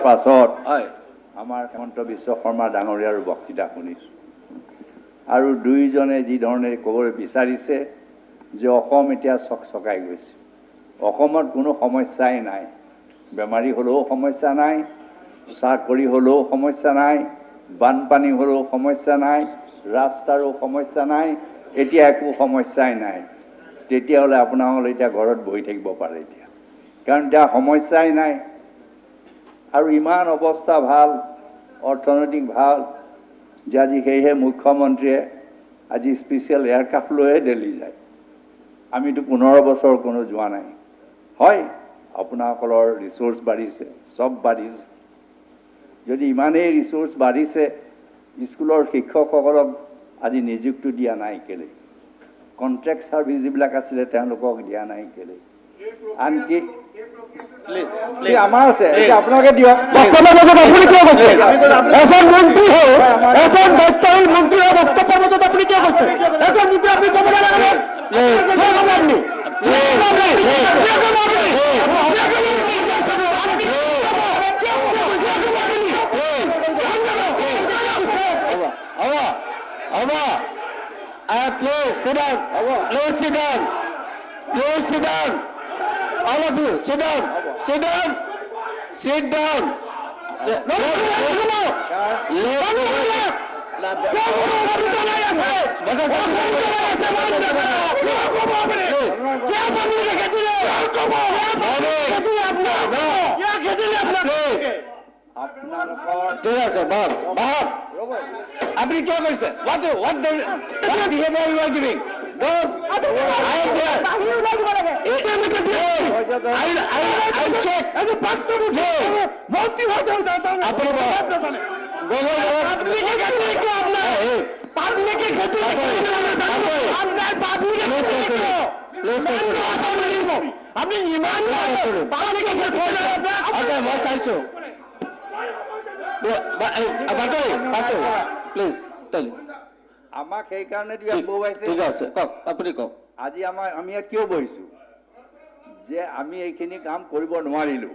পাছত আমাৰ হেমন্ত বিশ্ব শৰ্মা ডাঙৰীয়াৰ বক্তৃতা শুনিছোঁ আৰু দুইজনে যি ধৰণে ক'বলৈ বিচাৰিছে যে অসম এতিয়া চকচকাই গৈছে, অসমত কোনো সমস্যাই নাই, বেমাৰী হ'লেও সমস্যা নাই, চাকৰি হ'লেও সমস্যা নাই, বানপানী হ'লেও সমস্যা নাই, ৰাস্তাৰো সমস্যা নাই, এতিয়া একো সমস্যাই নাই। তেতিয়াহ'লে আপোনাসকলে এতিয়া ঘৰত বহি থাকিব পাৰে এতিয়া, কাৰণ এতিয়া সমস্যাই নাই আৰু ইমান অৱস্থা ভাল, অৰ্থনৈতিক ভাল যে আজি সেয়েহে মুখ্যমন্ত্ৰীয়ে আজি স্পেচিয়েল এয়াৰক্ৰাফ্ট লৈহে দিল্লী যায়। আমিতো 15 বছৰ কোনো যোৱা নাই। হয়, আপোনাসকলৰ ৰিচোৰ্চ বাঢ়িছে, চব বাঢ়িছে। যদি ইমানেই ৰিচোৰ্চ বাঢ়িছে, স্কুলৰ শিক্ষকসকলক আজি নিযুক্তি দিয়া নাই কেলে? কণ্ট্ৰেক্ট ছাৰ্ভিচ যিবিলাক আছিলে তেওঁলোকক দিয়া নাই কেলে? আনকি আমাৰ আছে, আপোনালোকে দিয়ক। আপুনি কিয় কৈছে? এজন মন্ত্ৰী হৈ, এজন দায়িত্বশীল মন্ত্ৰী হৈ বক্তব্যৰ মাজত আপুনি কিয় কৈছে? এজন মন্ত্ৰী আপুনি ক'ব নালাগে। Please sit down. Please sit down. Please sit down. All of you, sit down. Sit down. Sit down. No, no, no, no. ঠিক আছে, বাপ বাপ আপনি কি করছে? What behavior you are giving? Don't. I am there. I check. আপনি ইমান মই চাইছো। প্লিজ টেল আমাক সেইকাৰণে বহুৱাইছে। ঠিক আছে, কওক, আপুনি কওক। আজি আমি ইয়াত কিয় বহিছোঁ? যে আমি এইখিনি কাম কৰিব নোৱাৰিলোঁ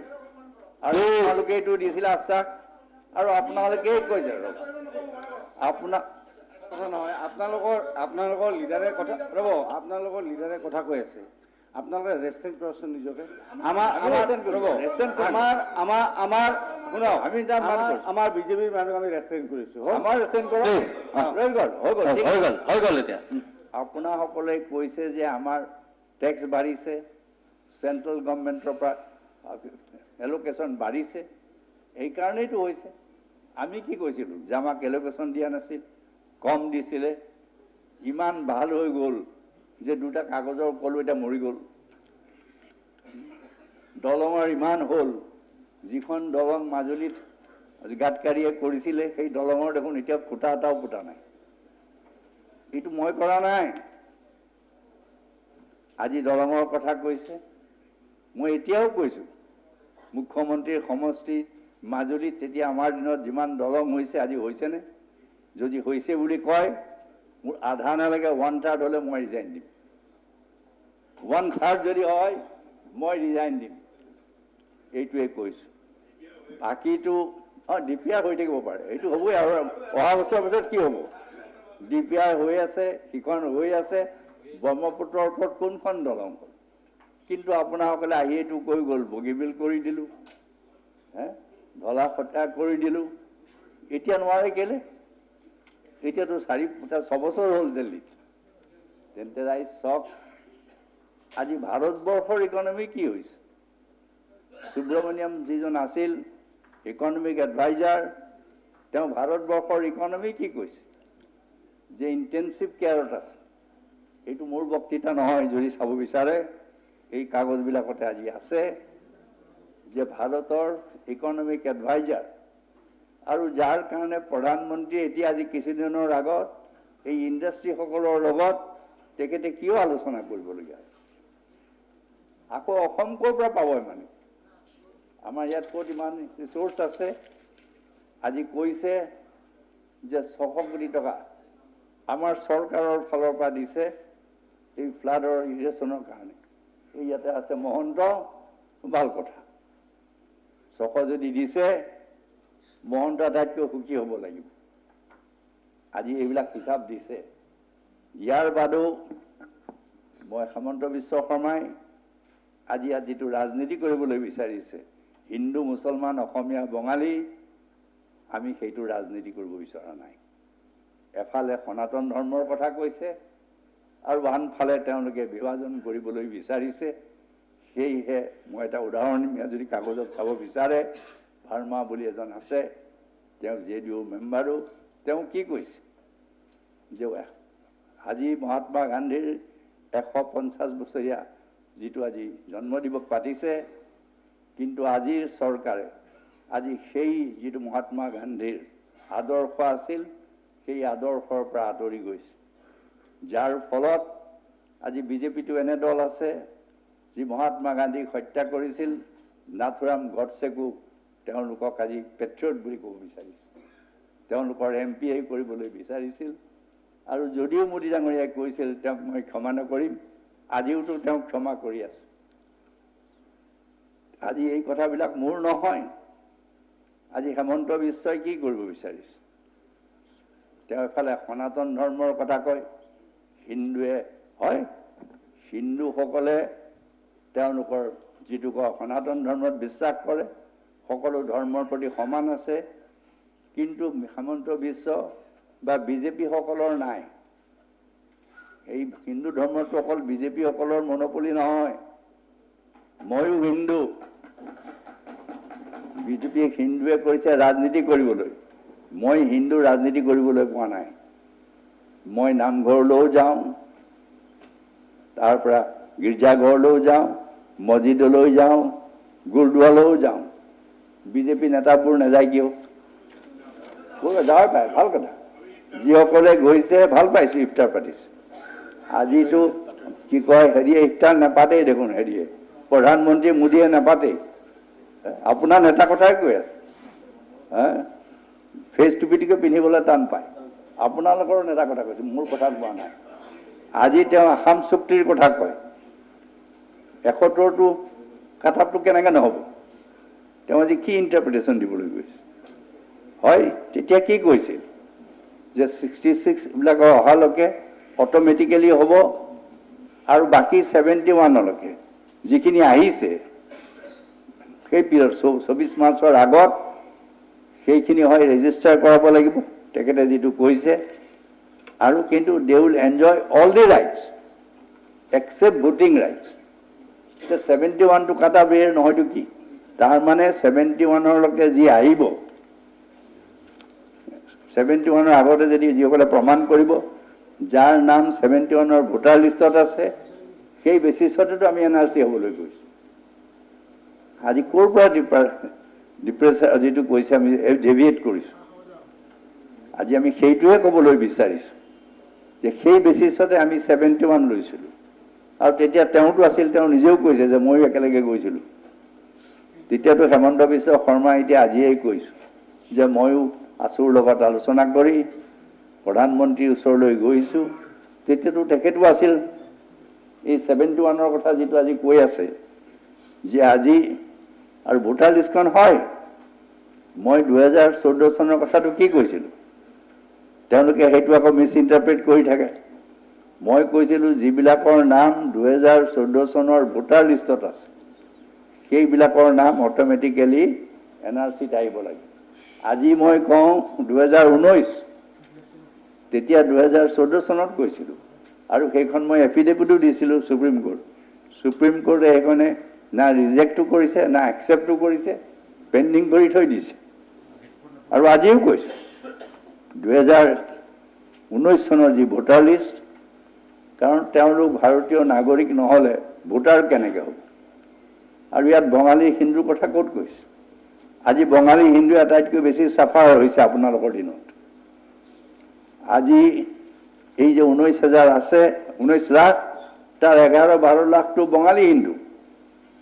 আৰু আপোনালোকে এইটো দিছিলে আশ্বাস, আৰু আপোনালোকে কৈছে ৰ'ব আপোনাৰ কথা নহয়, আপোনালোকৰ লিডাৰে কথা ৰ'ব, আপোনালোকৰ লিডাৰে কথা কৈ আছে, আপোনালোকে ৰেষ্ট্ৰেণ্ট কৰকচোন নিজকে। আমাৰ বিজেপিৰ মানুহক আমি ৰেষ্ট্ৰেণ্ট কৰিছোঁ। আমাৰ ৰেষ্ট্ৰেণ্ট কৰক, হৈ গ'ল এতিয়া। আপোনাসকলে কৈছে যে আমাৰ টেক্স বাঢ়িছে, চেণ্ট্ৰেল গভৰ্ণমেণ্টৰ পৰা এলোকেশ্যন বাঢ়িছে, এইকাৰণেইতো হৈছে। আমি কি কৈছিলোঁ যে আমাক এলোকেশ্যন দিয়া নাছিল, কম দিছিলে, ইমান ভাল হৈ গ'ল যে দুটা কাগজৰ কলো এতিয়া মৰি গ'ল। দলঙৰ ইমান হ'ল, যিখন দলং মাজুলীত গাডকাৰীয়ে কৰিছিলে সেই দলঙৰ দেখোন এতিয়া খুটা এটাও ফুটা নাই। এইটো মই কৰা নাই। আজি দলঙৰ কথা কৈছে, মই এতিয়াও কৈছোঁ মুখ্যমন্ত্ৰীৰ সমষ্টি মাজুলীত তেতিয়া আমাৰ দিনত যিমান দলং হৈছে আজি হৈছেনে? যদি হৈছে বুলি কয়, মোৰ আধা নালাগে, 1/3 হ'লে মই ৰিজাইন দিম। 1/3 যদি হয় মই ৰিজাইন দিম, এইটোৱে কৈছোঁ। বাকীটো ডিপিআৰ হৈ থাকিব পাৰে, এইটো হ'বই আৰু অহা বছৰৰ পিছত কি হ'ব? ডিপিআৰ হৈ আছে, সিখন হৈ আছে, ব্ৰহ্মপুত্ৰৰ ওপৰত কোনখন দলং হ'ল? কিন্তু আপোনাসকলে আহি এইটো কৈ গ'ল, বগীবিল কৰি দিলোঁ, ধলা সত্যাৰ কৰি দিলোঁ। এতিয়া নোৱাৰে কেলে? এতিয়াতো 4-6 বছৰ হ'ল দিল্লীত। তেন্তে ৰাইজ চাওক, আজি ভাৰতবৰ্ষৰ ইকনমি কি হৈছে? সুব্ৰমণিয়াম যিজন আছিল ইকনমিক এডভাইজাৰ, তেওঁ ভাৰতবৰ্ষৰ ইকনমি কি কৈছে? যে ইণ্টেনচিভ কেয়াৰত আছে। এইটো মোৰ বক্তৃতা নহয়, যদি চাব বিচাৰে এই কাগজবিলাকতে আজি আছে যে ভাৰতৰ ইকনমিক এডভাইজাৰ, আৰু যাৰ কাৰণে প্ৰধানমন্ত্ৰীয়ে এতিয়া আজি কিছুদিনৰ আগত এই ইণ্ডাষ্ট্ৰীসকলৰ লগত তেখেতে কিয় আলোচনা কৰিবলগীয়া হৈছে? আকৌ অসম ক'ৰ পৰা পাব? মানে আমাৰ ইয়াত ক'ত ইমান ৰিচোৰ্চ আছে? আজি কৈছে যে 600 কোটি টকা আমাৰ চৰকাৰৰ ফালৰ পৰা দিছে এই ফ্লাডৰ ইৰিগেশ্যনৰ কাৰণে। এই ইয়াতে আছে মহন্ত, ভাল কথা। 600 যদি দিছে মহন্ত আটাইতকৈ সুখী হ'ব লাগিব। আজি এইবিলাক হিচাপ দিছে। ইয়াৰ বাদেও মই হেমন্ত বিশ্ব শৰ্মাই আজি ইয়াত যিটো ৰাজনীতি কৰিবলৈ বিচাৰিছে, হিন্দু মুছলমান অসমীয়া বঙালী, আমি সেইটো ৰাজনীতি কৰিব বিচৰা নাই। এফালে সনাতন ধৰ্মৰ কথা কৈছে আৰু আনফালে তেওঁলোকে বিভাজন কৰিবলৈ বিচাৰিছে। সেয়েহে মই এটা উদাহৰণ যদি কাগজত চাব বিচাৰে, ভাৰ্মা বুলি এজন আছে, তেওঁ JDU মেম্বাৰো, তেওঁ কি কৈছে যে আজি মহাত্মা গান্ধীৰ 150 বছৰীয়া যিটো আজি জন্মদিৱস পাতিছে, কিন্তু আজিৰ চৰকাৰে আজি সেই যিটো মহাত্মা গান্ধীৰ আদৰ্শ আছিল, সেই আদৰ্শৰ পৰা আঁতৰি গৈছে। যাৰ ফলত আজি বিজেপিটো এনে দল আছে যি মহাত্মা গান্ধীক হত্যা কৰিছিল, নাথুৰাম গডছেকো তেওঁলোকক আজি পেট্ৰিয়ট বুলি ক'ব বিচাৰিছে, তেওঁলোকৰ MPA কৰিবলৈ বিচাৰিছিল। আৰু যদিও মোদী ডাঙৰীয়াই কৈছিল তেওঁক মই ক্ষমা নকৰিম, আজিওতো তেওঁক ক্ষমা কৰি আছে। আজি এই কথাবিলাক মোৰ নহয়। আজি হেমন্ত বিশ্বই কি কৰিব বিচাৰিছে? তেওঁ এফালে সনাতন ধৰ্মৰ কথা কয়, হিন্দুৱে হয়, হিন্দুসকলে তেওঁলোকৰ যিটো কয় সনাতন ধৰ্মত বিশ্বাস কৰে, সকলো ধৰ্মৰ প্ৰতি সমান আছে, কিন্তু হেমন্ত বিশ্ব বা বিজেপি সকলৰ নাই। এই হিন্দু ধৰ্মটো অকল বিজেপি সকলৰ মনোপলি নহয়। ময়ো হিন্দু। বিজেপিয়ে হিন্দুৱে কৰিছে ৰাজনীতি কৰিবলৈ, মই হিন্দু ৰাজনীতি কৰিবলৈ পোৱা নাই। মই নামঘৰলৈও যাওঁ, তাৰ পৰা গীৰ্জাঘৰলৈও যাওঁ, মছজিদলৈ যাওঁ, গুৰুদ্বাৰলৈও যাওঁ। বিজেপি নেতাবোৰ নাযায় কিয়? যাব পাৰে, ভাল কথা। যিসকলে গৈছে ভাল পাইছে, ইফতাৰ পাতিছে। আজিতো কি কয় হেৰিয়ে ইফতাৰ নাপাতেই দেখোন, হেৰিয়ে প্ৰধানমন্ত্ৰী মোদীয়ে নাপাতেই। আপোনাৰ নেতা কথাই কৈ আছে, ফেচ টুপিটিকে পিন্ধিবলৈ টান পায়। আপোনালোকৰ নেতা কথা কৈছে, মোৰ কথা কোৱা নাই। আজি তেওঁ আসাম চুক্তিৰ কথা কয়, 71টো কাটাপটো কেনেকৈ নহ'ব? তেওঁ আজি কি ইণ্টাৰপ্ৰিটেশ্যন দিবলৈ গৈছে? হয়, তেতিয়া কি কৈছিল যে 66 বিলাকৰ অহালৈকে অট'মেটিকেলি হ'ব, আৰু বাকী 71লৈকে যিখিনি আহিছে সেই পিৰিয়ড 24 মাৰ্চৰ আগত সেইখিনি হয় ৰেজিষ্টাৰ কৰাব লাগিব, তেখেতে যিটো কৈছে। আৰু কিন্তু they will enjoy all the rights except voting rights. 71টো কাটা বেৰ নহয়তো কি? তাৰমানে 71লৈকে যি আহিব, 71ৰ আগতে যদি যিসকলে প্ৰমাণ কৰিব যাৰ নাম 71ৰ ভোটাৰ লিষ্টত আছে, সেই বেচিছতেতো আমি NRC হ'বলৈ গৈছোঁ। আজি ক'ৰ পৰা ডিপ্ৰেছাৰ যিটো কৈছে আমি ডেভিয়েট কৰিছোঁ। আজি আমি সেইটোৱে ক'বলৈ বিচাৰিছোঁ যে সেই বেচিছতে আমি 71 লৈছিলোঁ। আৰু তেতিয়া তেওঁতো আছিল, তেওঁ নিজেও কৈছে যে ময়ো একেলগে গৈছিলোঁ। তেতিয়াতো হেমন্ত বিশ্ব শৰ্মা এতিয়া আজিয়েই কৈছোঁ যে ময়ো আছুৰ লগত আলোচনা কৰি প্ৰধানমন্ত্ৰীৰ ওচৰলৈ গৈছোঁ। তেতিয়াতো তেখেতো আছিল এই 71ৰ কথা যিটো আজি কৈ আছে যে আজি আৰু ভোটাৰ লিষ্টখন হয়। মই 2014 চনৰ কথাটো কি কৈছিলোঁ? তেওঁলোকে সেইটো আকৌ মিছ ইণ্টাৰপ্ৰেট কৰি থাকে। মই কৈছিলোঁ যিবিলাকৰ নাম 2014 চনৰ ভোটাৰ লিষ্টত আছে সেইবিলাকৰ নাম অট'মেটিকেলি NRCত আহিব লাগে। আজি মই কওঁ 2019, তেতিয়া 2014 চনত কৈছিলোঁ, আৰু সেইখন মই এফিডেভিটো দিছিলোঁ সুপ্ৰিম কোৰ্ট। সুপ্ৰিম কোৰ্টে সেইখনে না ৰিজেক্টো কৰিছে না একচেপ্টো কৰিছে, পেণ্ডিং কৰি থৈ দিছে। আৰু আজিও কৈছোঁ 2019 চনৰ যি ভোটাৰ লিষ্ট, কাৰণ তেওঁলোক ভাৰতীয় নাগৰিক নহ'লে ভোটাৰ কেনেকৈ হ'ব? আৰু ইয়াত বঙালী হিন্দুৰ কথা ক'ত কৈছে? আজি বঙালী হিন্দু আটাইতকৈ বেছি চাফাৰ হৈছে আপোনালোকৰ দিনত। আজি এই যে 19,000 আছে, 19 লাখ, তাৰ 11-12 লাখটো বঙালী হিন্দু।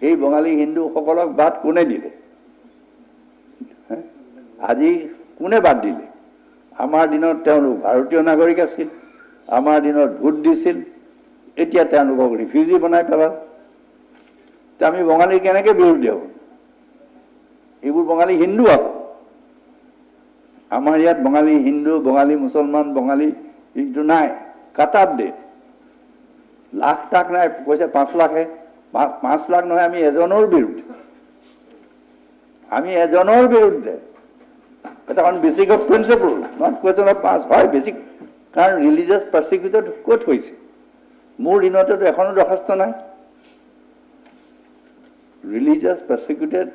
এই বঙালী হিন্দুসকলক বাদ কোনে দিলে? আজি কোনে বাদ দিলে? আমাৰ দিনত তেওঁলোক ভাৰতীয় নাগৰিক আছিল, আমাৰ দিনত ভোট দিছিল, এতিয়া তেওঁলোকক ৰিফিউজি বনাই পেলাল। আমি বঙালীৰ কেনেকৈ বিৰোধী হ'ব? এইবোৰ বঙালী হিন্দু আকৌ। আমাৰ ইয়াত বঙালী হিন্দু বঙালী মুছলমান বঙালী এইটো নাই কাট আপ ডেট লাখ টাক নাই কৈছে 5 লাখে 5 লাখ নহয় আমি এজনৰ বিৰুদ্ধে এটা কাৰণ basic of principle not question of পাছ হয় বেচিক কাৰণ ৰিলিজিয়াছ পাৰ্চিকিউটেড ক'ত হৈছে মোৰ দিনতেতো এখনো দৰখাস্ত নাই ৰিলিজিয়াছ পাৰ্চিকিউটেড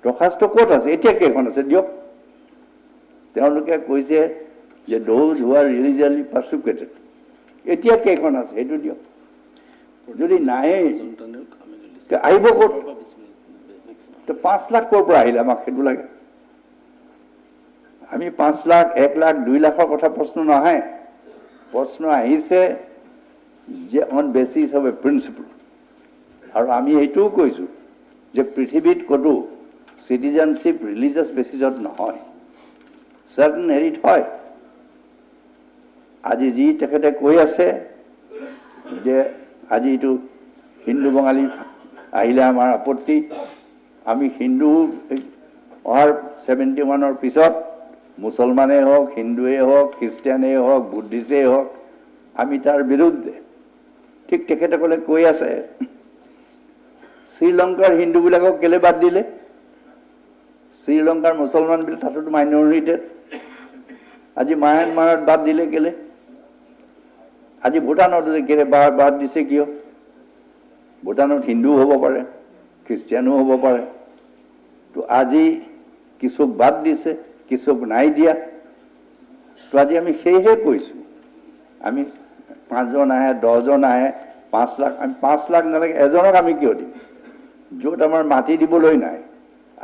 দৰখাস্ত ক'ত আছে এতিয়া কেইখন আছে দিয়ক তেওঁলোকে কৈছে যে those who are religiously persecuted এতিয়া কেইখন আছে সেইটো দিয়ক যদি নাই আহিব ক'ত তো 5 লাখ ক'ৰ পৰা আহিলে আমাক সেইটো লাগে আমি 5 লাখ 1 লাখ 2 লাখৰ কথা প্ৰশ্ন নাহে প্ৰশ্ন আহিছে যে on basis of A principle আৰু আমি এইটোও কৈছোঁ যে পৃথিৱীত ক'তো চিটিজেনশ্বিপ ৰিলিজিয়াছ বেচিছত নহয় চাৰ্টেন হেৰিত হয় আজি যি তেখেতে কৈ আছে যে আজি এইটো হিন্দু বঙালী আহিলে আমাৰ আপত্তি আমি হিন্দু অহাৰ 71ৰ পিছত মুছলমানেই হওক হিন্দুৱেই হওক খ্ৰীষ্টিয়ানেই হওক বুদ্ধিষ্টেই হওক আমি তাৰ বিৰুদ্ধে ঠিক তেখেতসকলে কৈ আছে শ্ৰীলংকাৰ হিন্দুবিলাকক কেলে বাদ দিলে শ্ৰীলংকাৰ মুছলমানবিলাক তাতো মাইনৰিটেড আজি মায়ানমাৰত বাদ দিলে কেলে আজি ভূটানত কেলে বাদ দিছে কিয় ভূটানত হিন্দুও হ'ব পাৰে খ্ৰীষ্টিয়ানো হ'ব পাৰে তো আজি কিছুক বাদ দিছে কিছুক নাই দিয়া তো আজি আমি সেয়েহে কৈছোঁ আমি 5 জন আহে 10 জন আহে 5 লাখ আমি 5 লাখ নালাগে এজনক আমি কিয় দিম য'ত আমাৰ মাটি দিবলৈ নাই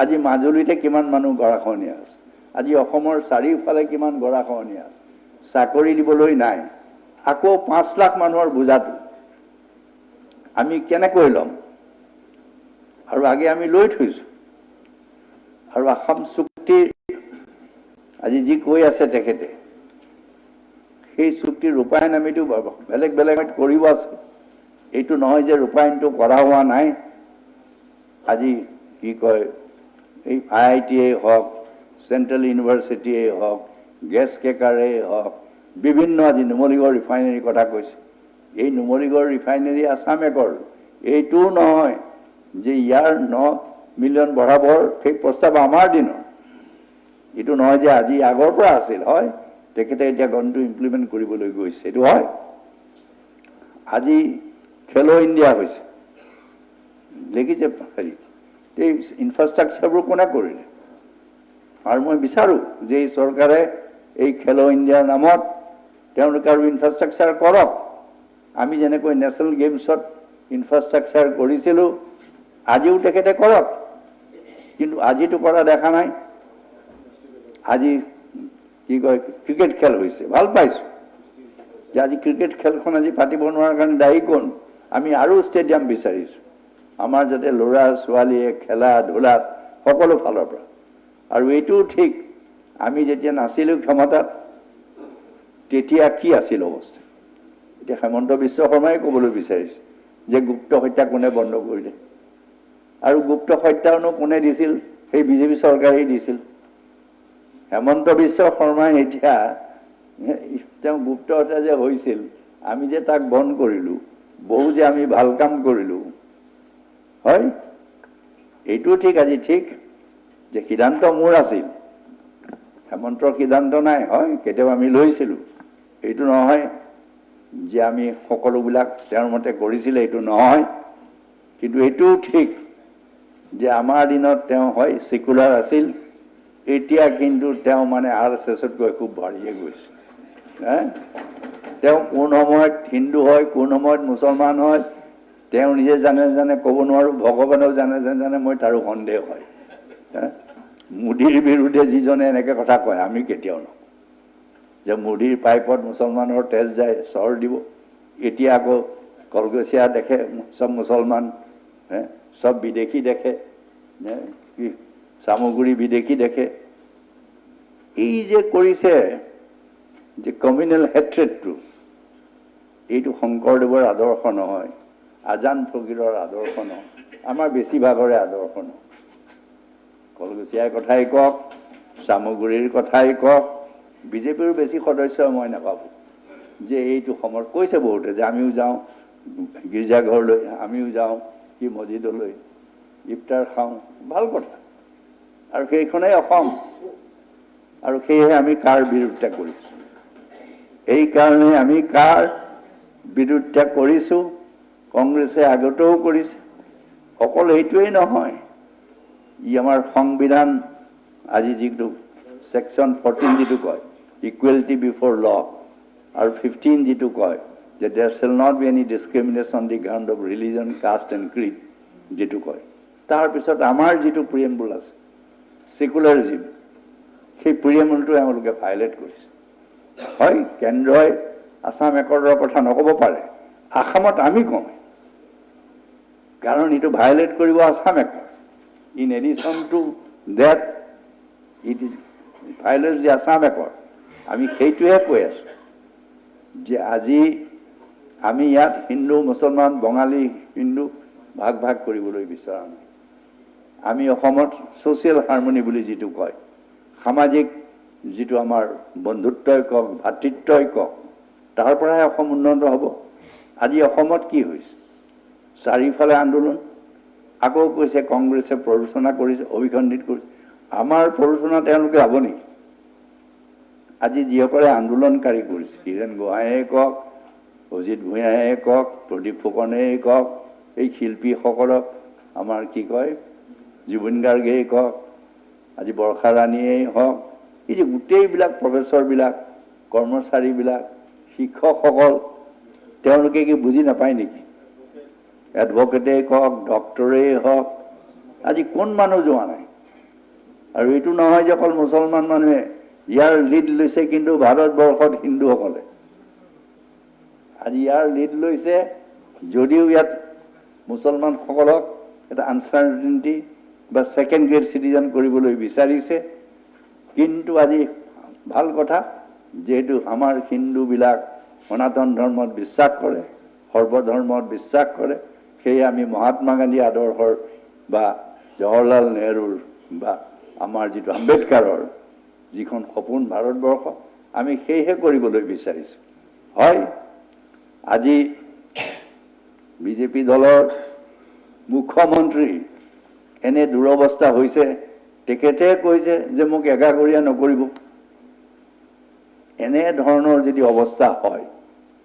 আজি মাজুলীতে কিমান মানুহ গৰাখহনীয়া আছে আজি অসমৰ চাৰিওফালে কিমান গৰাখহনীয়া আছে চাকৰি দিবলৈ নাই আকৌ 5 লাখ মানুহৰ বোজাটো আমি কেনেকৈ ল'ম আৰু আগে আমি লৈ থৈছোঁ আৰু অসম চুক্তি আজি যি কৈ আছে তেখেতে সেই চুক্তিৰ ৰূপায়ণ আমিতো বেলেগ বেলেগ কৰিব আছে এইটো নহয় যে ৰূপায়ণটো কৰা হোৱা নাই আজি কি কয় এই IITয়েই হওক চেণ্ট্ৰেল ইউনিভাৰ্চিটিয়েই হওক গেছ কেকাৰেই হওক বিভিন্ন আজি নুমলীগড় ৰিফাইনেৰীৰ কথা কৈছে এই নুমলীগড় ৰিফাইনেৰী আছামে কৰ এইটোও নহয় যে ইয়াৰ 9 মিলিয়ন বঢ়াবৰ সেই প্ৰস্তাৱ আমাৰ দিনৰ এইটো নহয় যে আজি আগৰ পৰা আছিল হয় তেখেতে এতিয়া গণটো ইমপ্লিমেণ্ট কৰিবলৈ গৈছে এইটো হয় আজি খেলো ইণ্ডিয়া হৈছে দেখিছে হেৰি এই ইনফ্ৰাষ্ট্ৰাকচাৰবোৰ কোনে কৰিলে আৰু মই বিচাৰোঁ যে এই চৰকাৰে এই খেলো ইণ্ডিয়াৰ নামত তেওঁলোকে আৰু ইনফ্ৰাষ্ট্ৰাকচাৰ কৰক আমি যেনেকৈ নেশ্যনেল গেমছত ইনফ্ৰাষ্ট্ৰাকচাৰ কৰিছিলোঁ আজিও তেখেতে কৰক কিন্তু আজিতো কৰা দেখা নাই আজি কি কয় ক্ৰিকেট খেল হৈছে ভাল পাইছোঁ যে আজি ক্ৰিকেট খেলখন আজি পাতিব নোৱাৰাৰ কাৰণে দায়ী কোন আমি আৰু ষ্টেডিয়াম বিচাৰিছোঁ আমাৰ যাতে ল'ৰা ছোৱালীয়ে খেলা ধূলাত সকলো ফালৰ পৰা আৰু এইটোও ঠিক আমি যেতিয়া নাছিলোঁ ক্ষমতাত তেতিয়া কি আছিল অৱস্থা এতিয়া হেমন্ত বিশ্ব শৰ্মাই ক'বলৈ বিচাৰিছে যে গুপ্ত হত্যা কোনে বন্ধ কৰিলে আৰু গুপ্ত হত্যানো কোনে দিছিল সেই বিজেপি চৰকাৰেই দিছিল হেমন্ত বিশ্ব শৰ্মাই এতিয়া তেওঁ গুপ্ত হত্যা যে হৈছিল আমি যে তাক বন্ধ কৰিলোঁ বহু যে আমি ভাল কাম কৰিলোঁ হয় এইটো ঠিক আজি ঠিক যে সিদ্ধান্ত মোৰ আছিল হেমন্তৰ সিদ্ধান্ত নাই হয় কেতিয়াবা আমি লৈছিলোঁ এইটো নহয় যে আমি সকলোবিলাক তেওঁৰ মতে কৰিছিলে এইটো নহয় কিন্তু এইটোও ঠিক যে আমাৰ দিনত তেওঁ হয় সেকুলাৰ আছিল এতিয়া কিন্তু তেওঁ মানে RSSতকৈ খুব বাঢ়িয়ে গৈছে তেওঁ কোন সময়ত হিন্দু হয় কোন সময়ত মুছলমান হয় তেওঁ নিজে জানে ক'ব নোৱাৰোঁ ভগৱানেও জানে মই তাৰো সন্দেহ হয় মোদীৰ বিৰুদ্ধে যিজনে এনেকৈ কথা কয় আমি কেতিয়াও নকওঁ যে মোদীৰ পাইপত মুছলমানৰ তেল যায় চৰ দিব এতিয়া আকৌ কলগছিয়া দেখে চব মুছলমান চব বিদেশী দেখে কি চামগুৰি বিদেশী দেখে এই যে কৰিছে যে কমিউনেল হেট্ৰেডটো এইটো শংকৰদেৱৰ আদৰ্শ নহয় আজান ফকীৰৰ আদৰ্শ নহয় আমাৰ বেছিভাগৰে আদৰ্শ নহয় কলগছিয়াৰ কথাই কওক চামগুৰিৰ কথাই কওক, বিজেপিৰ বেছি সদস্য মই নাপাবোঁ যে এইটো সময়ত কৈছে বহুতে যে আমিও যাওঁ গীৰ্জাঘৰলৈ, আমিও যাওঁ কি মছজিদলৈ, ইফতাৰ খাওঁ, ভাল কথা। আৰু সেইখনেই অসম। আৰু সেয়েহে আমি কাৰ বিৰোধিতা কৰিছোঁ, এইকাৰণে আমি কাৰ বিৰোধিতা কৰিছোঁ, কংগ্ৰেছে আগতেও কৰিছে। অকল এইটোৱেই নহয়, ই আমাৰ সংবিধান আজি যিটো ছেকশ্যন 14 যিটো কয় ইকুৱেলিটি বিফৰ ল, আৰু 15 যিটো কয় যে there shall not be any discrimination on the ground of religion, caste and creed যিটো কয়, তাৰপিছত আমাৰ যিটো প্ৰিএম্বল আছে ছেকুলাৰিজিম, সেই প্ৰিএম্বলটো এওঁলোকে ভাইলেট কৰিছে। হয়, কেন্দ্ৰই আছাম একৰ্ডৰ কথা নক'ব পাৰে, আসামত আমি কওঁ, কাৰণ এইটো ভাইলেট কৰিব Assam accord. In addition to date it is violates the Assam accord. আমি সেইটোহে কৈ আছোঁ যে আজি আমি ইয়াত হিন্দু মুছলমান বঙালী হিন্দু ভাগ ভাগ কৰিবলৈ বিচৰা নাই। আমি অসমত ছ'চিয়েল হাৰমনি বুলি যিটো কয়, সামাজিক যিটো আমাৰ বন্ধুত্বই কওক ভাতৃত্বই কওক, তাৰ পৰাই অসম উন্নত হ'ব। আজি অসমত কি হৈছে, চাৰিওফালে আন্দোলন, আকৌ কৈছে কংগ্ৰেছে প্ৰৰোচনা কৰিছে, অভিখণ্ডিত কৰিছে। আমাৰ প্ৰৰোচনা তেওঁলোকে যাব নেকি? আজি যিসকলে আন্দোলনকাৰী কৰিছে, হীৰেণ গোহাঁয়ে কওক, অজিত ভূঞায়ে কওক, প্ৰদীপ ফুকনেই কওক, এই শিল্পীসকলক আমাৰ কি কয় জুবিন গাৰ্গেই কওক, আজি বৰ্ষা ৰাণীয়েই হওক, এই যে গোটেইবিলাক প্ৰফেচৰবিলাক, কৰ্মচাৰীবিলাক, শিক্ষকসকল, তেওঁলোকে কি বুজি নাপায় নেকি? এডভকেটেই কওক, ডক্টৰেই হওক, আজি কোন মানুহ যোৱা নাই? আৰু এইটো নহয় যে অকল মুছলমান মানুহে ইয়াৰ লিড লৈছে, কিন্তু ভাৰতবৰ্ষত হিন্দুসকলে আজি ইয়াৰ লিড লৈছে। যদিও ইয়াত মুছলমানসকলক এটা আনচাৰ্টেনিটি বা ছেকেণ্ড গ্ৰেড চিটিজেন কৰিবলৈ বিচাৰিছে, কিন্তু আজি ভাল কথা, যিহেতু আমাৰ হিন্দুবিলাক সনাতন ধৰ্মত বিশ্বাস কৰে, সৰ্বধৰ্মত বিশ্বাস কৰে, সেয়ে আমি মহাত্মা গান্ধী আদৰ্শৰ বা জৱাহৰলাল নেহৰুৰ বা আমাৰ যিটো আম্বেদকাৰৰ যিখন সপোন ভাৰতবৰ্ষ, আমি সেয়েহে কৰিবলৈ বিচাৰিছোঁ। হয়, আজি বিজেপি দলৰ মুখ্যমন্ত্ৰী এনে দুৰৱস্থা হৈছে, তেখেতে কৈছে যে মোক একাষৰীয়া নকৰিব। এনে ধৰণৰ যদি অৱস্থা হয়,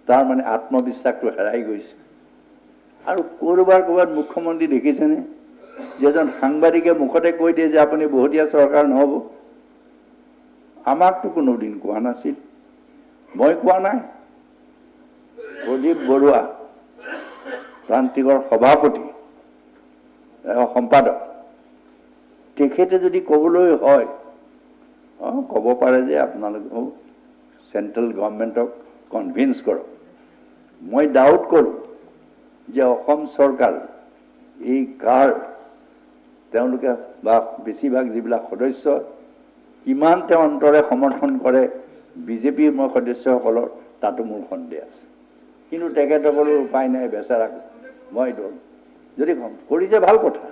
তাৰ মানে আত্মবিশ্বাসটো হেৰাই গৈছে। আৰু ক'ৰবাত মুখ্যমন্ত্ৰী দেখিছেনে যে এজন সাংবাদিকে মুখতে কৈ দিয়ে যে আপুনি বহুতীয়া চৰকাৰ নহ'ব? আমাকতো কোনোদিন কোৱা নাছিল, মই কোৱা নাই। প্ৰদীপ বৰুৱা প্ৰান্তিকৰ সভাপতি সম্পাদক, তেখেতে যদি ক'বলৈ হয়, ক'ব পাৰে যে আপোনালোকেও চেণ্ট্ৰেল গভৰ্ণমেণ্টক কনভিন্স কৰক। মই ডাউট কৰোঁ যে অসম চৰকাৰ এই কাৰ তেওঁলোকে বা বেছিভাগ যিবিলাক সদস্য কিমান তেওঁ অন্তৰে সমৰ্থন কৰে বিজেপিৰ মই সদস্যসকলৰ, তাতো মোৰ সন্দেহ আছে। কিন্তু তেখেতসকলৰ উপায় নাই, বেচেৰাক মই যদি কৰিছে ভাল কথা,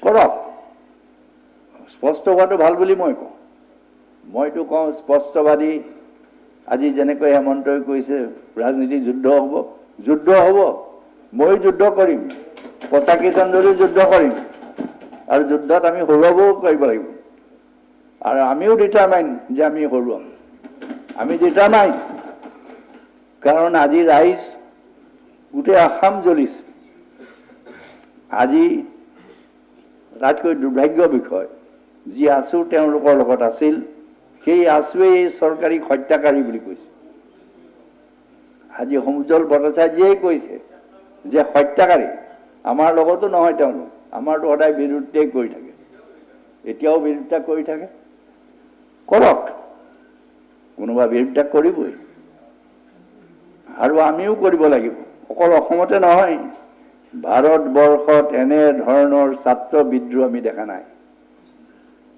কৰক। স্পষ্ট হোৱাটো ভাল বুলি মই কওঁ। মইতো কওঁ স্পষ্টবাদী। আজি যেনেকৈ হেমন্তই কৈছে ৰাজনীতি যুদ্ধ হ'ব, যুদ্ধ হ'ব, মই যুদ্ধ কৰিম, 85 চন ধৰি যুদ্ধ কৰিম, আৰু যুদ্ধত আমি হৰুৱাবও কৰিব লাগিব। আৰু আমিও ডিটাৰমাইন যে আমি হৰুৱাম, আমি ডিটাৰমাইন। কাৰণ আজি ৰাইজ গোটেই আসাম জ্বলিছে। আজি তাতকৈ দুৰ্ভাগ্য বিষয়, যি আছু তেওঁলোকৰ লগত আছিল, সেই আছুৱেই এই চৰকাৰী হত্যাকাৰী বুলি কৈছে। আজি সমুজ্জ্বল ভট্টাচাৰ্যই কৈছে যে হত্যাকাৰী। আমাৰ লগতো নহয় তেওঁলোক, আমাৰতো সদায় বিৰোধিতাই কৰি থাকে, এতিয়াও বিৰোধিতা কৰি থাকে। কৰক, কোনোবা বিৰোধিতা কৰিবই, আৰু আমিও কৰিব লাগিব। অকল অসমতে নহয়, ভাৰতবৰ্ষত এনে ধৰণৰ ছাত্ৰ বিদ্ৰোহ আমি দেখা নাই।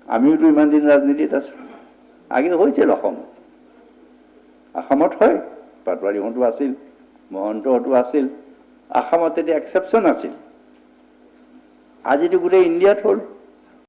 আমিওতো ইমান দিন ৰাজনীতিত আছোঁ, আগে হৈছিল অসমত, আসামত হয়, পাটোৱাৰীহঁতো আছিল, মহন্তহঁতো আছিল, আসামত তেতিয়া এক্সেপশ্যন আছিল। আজিতো গোটেই ইণ্ডিয়াত হ'ল।